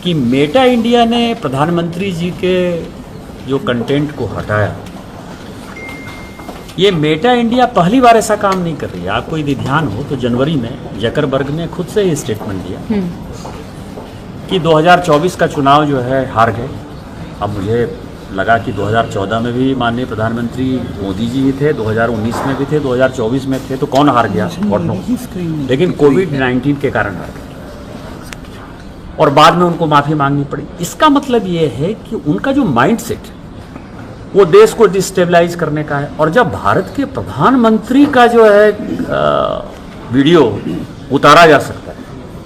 कि Meta India ने प्रधानमंत्री जी के जो कंटेंट को हटाया, ये मेटा इंडिया पहली बार ऐसा काम नहीं कर रही है। आपको यदि ध्यान हो तो जनवरी में जकरबर्ग ने खुद से ये स्टेटमेंट दिया कि 2024 का चुनाव जो है हार गए। अब मुझे लगा कि 2014 में भी माननीय प्रधानमंत्री मोदी जी ही थे, 2019 में भी थे, 2024 में थे, तो कौन हार गया? God knows. लेकिन कोविड-19 के कारण हार गए और बाद में उनको माफ़ी मांगनी पड़ी। इसका मतलब ये है कि उनका जो माइंडसेट वो देश को डिस्टेबलाइज करने का है। और जब भारत के प्रधानमंत्री का जो है वीडियो उतारा जा सकता है,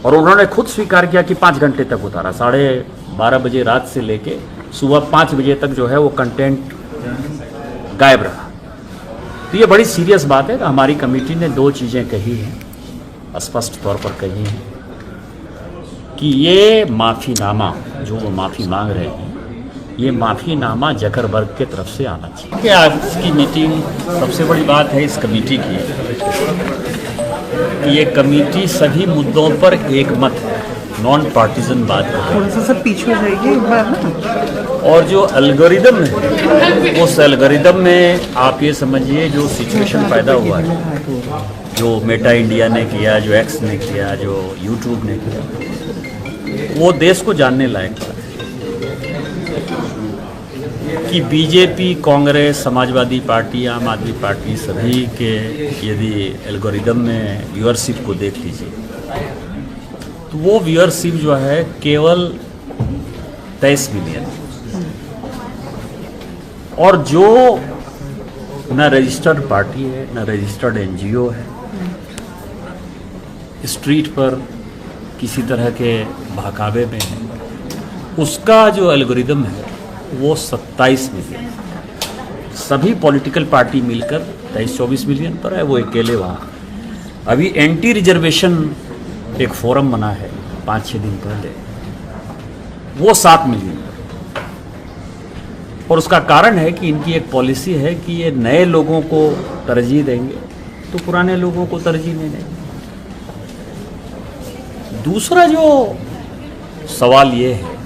और उन्होंने खुद स्वीकार किया कि 5 घंटे तक उतारा, 12:30 बजे रात से लेके सुबह 5 बजे तक जो है वो कंटेंट गायब रहा, तो ये बड़ी सीरियस बात है। हमारी कमेटी ने 2 चीज़ें कही हैं, स्पष्ट तौर पर कही हैं कि ये माफ़ीनामा जो वो माफ़ी मांग रहे हैं, ये माफ़ीनामा जकरबर्ग के तरफ से आना चाहिए। कि आज की मीटिंग, सबसे बड़ी बात है इस कमेटी की कि ये कमेटी सभी मुद्दों पर एक मत है, नॉन पार्टीजन बात कर रही है। थोड़ा सा सब पीछे हो जाएगी एक बार ना। और जो एल्गोरिदम है, उस एल्गोरिदम में आप ये समझिए जो सिचुएशन पैदा हुआ है, जो मेटा इंडिया ने किया, जो एक्स ने किया, जो यूट्यूब ने किया, वो देश को जानने लायक है कि बीजेपी, कांग्रेस, समाजवादी पार्टी, आम आदमी पार्टी सभी के यदि एल्गोरिदम में व्यूअरशिप को देख लीजिए तो वो व्यूअरशिप जो है केवल 23 मिलियन, और जो न रजिस्टर्ड पार्टी है न रजिस्टर्ड एनजीओ है, स्ट्रीट पर किसी तरह के बहकावे में है, उसका जो एल्गोरिदम है वो 27 मिलियन। सभी पॉलिटिकल पार्टी मिलकर 23-24 मिलियन पर है, वो अकेले वहाँ। अभी एंटी रिजर्वेशन एक फोरम बना है 5-6 दिन पहले, वो 7 मिलियन पर। और उसका कारण है कि इनकी एक पॉलिसी है कि ये नए लोगों को तरजीह देंगे तो पुराने लोगों को तरजीह नहीं देंगे। दूसरा जो सवाल ये है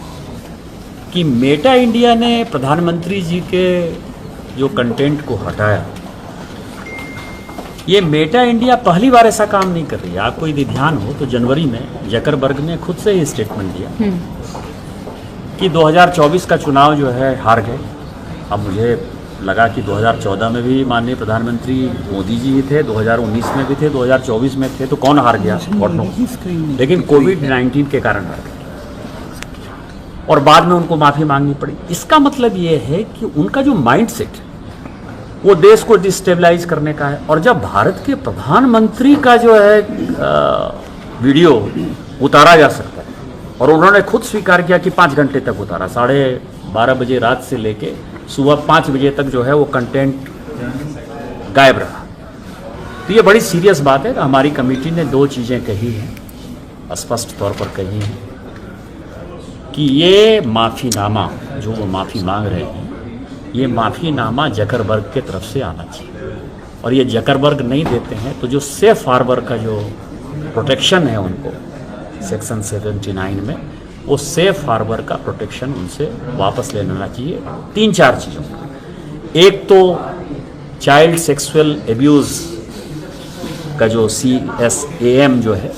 कि मेटा इंडिया ने प्रधानमंत्री जी के जो कंटेंट को हटाया, ये मेटा इंडिया पहली बार ऐसा काम नहीं कर रही है। आपको यदि ध्यान हो तो जनवरी में जकरबर्ग ने खुद से ये स्टेटमेंट दिया कि 2024 का चुनाव जो है हार गए। अब मुझे लगा कि 2014 में भी माननीय प्रधानमंत्री मोदी जी ही थे, 2019 में भी थे, 2024 में थे, तो कौन हार गया? God knows. लेकिन कोविड-19 के कारण हार गए और बाद में उनको माफ़ी मांगनी पड़ी। इसका मतलब ये है कि उनका जो माइंडसेट वो देश को डिस्टेबलाइज करने का है। और जब भारत के प्रधानमंत्री का जो है वीडियो उतारा जा सकता है, और उन्होंने खुद स्वीकार किया कि 5 घंटे तक उतारा, 12:30 बजे रात से लेके सुबह 5 बजे तक जो है वो कंटेंट गायब रहा, तो ये बड़ी सीरियस बात है। हमारी कमेटी ने 2 चीज़ें कही हैं, स्पष्ट तौर पर कही हैं कि ये माफ़ीनामा जो वो माफ़ी मांग रहे हैं, ये माफ़ीनामा जकरबर्ग के तरफ से आना चाहिए। और ये जकरबर्ग नहीं देते हैं तो जो सेफ हार्बर का जो प्रोटेक्शन है उनको सेक्शन 79 में, वो सेफ हार्बर का प्रोटेक्शन उनसे वापस ले लेना चाहिए 3-4 चीज़ों का। एक तो चाइल्ड सेक्सुअल एब्यूज़ का जो CSAM जो है,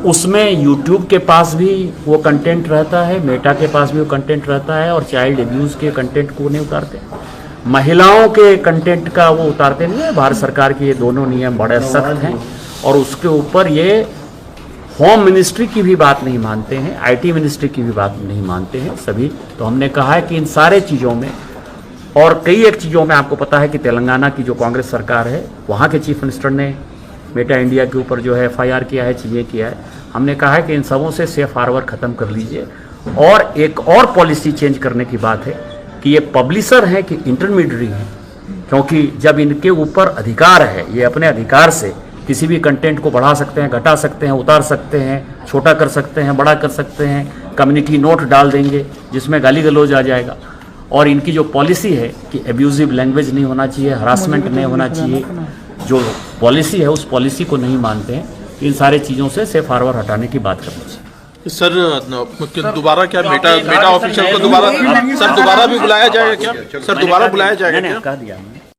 उसमें यूट्यूब के पास भी वो कंटेंट रहता है, मेटा के पास भी वो कंटेंट रहता है, और चाइल्ड एब्यूज़ के कंटेंट को नहीं उतारते। महिलाओं के कंटेंट का वो उतारते नहीं है। भारत सरकार के ये दोनों नियम बड़े सख्त हैं, और उसके ऊपर ये होम मिनिस्ट्री की भी बात नहीं मानते हैं, IT मिनिस्ट्री की भी बात नहीं मानते हैं सभी। तो हमने कहा है कि इन सारे चीज़ों में, और कई एक चीज़ों में आपको पता है कि तेलंगाना की जो कांग्रेस सरकार है, वहाँ के चीफ मिनिस्टर ने मेटा इंडिया के ऊपर जो है FIR किया है, चीज़ें किया है। हमने कहा है कि इन सबों से सेफ हार्बर ख़त्म कर लीजिए। और एक और पॉलिसी चेंज करने की बात है कि ये पब्लिशर हैं कि इंटरमीडियरी हैं, क्योंकि जब इनके ऊपर अधिकार है, ये अपने अधिकार से किसी भी कंटेंट को बढ़ा सकते हैं, घटा सकते हैं, उतार सकते हैं, छोटा कर सकते हैं, बड़ा कर सकते हैं, कम्युनिटी नोट डाल देंगे जिसमें गाली गलौज आ जाएगा। और इनकी जो पॉलिसी है कि एब्यूजिव लैंग्वेज नहीं होना चाहिए, हरासमेंट नहीं होना चाहिए, जो पॉलिसी है उस पॉलिसी को नहीं मानते हैं। इन सारे चीज़ों से सेफ हार्बर हटाने की बात करनी चाहिए। सर दोबारा क्या मेटा ऑफिशियल को दोबारा सर दोबारा भी बुलाया जाएगा क्या? सर दोबारा बुलाया जाएगा मैंने क्या? कह दिया मैंने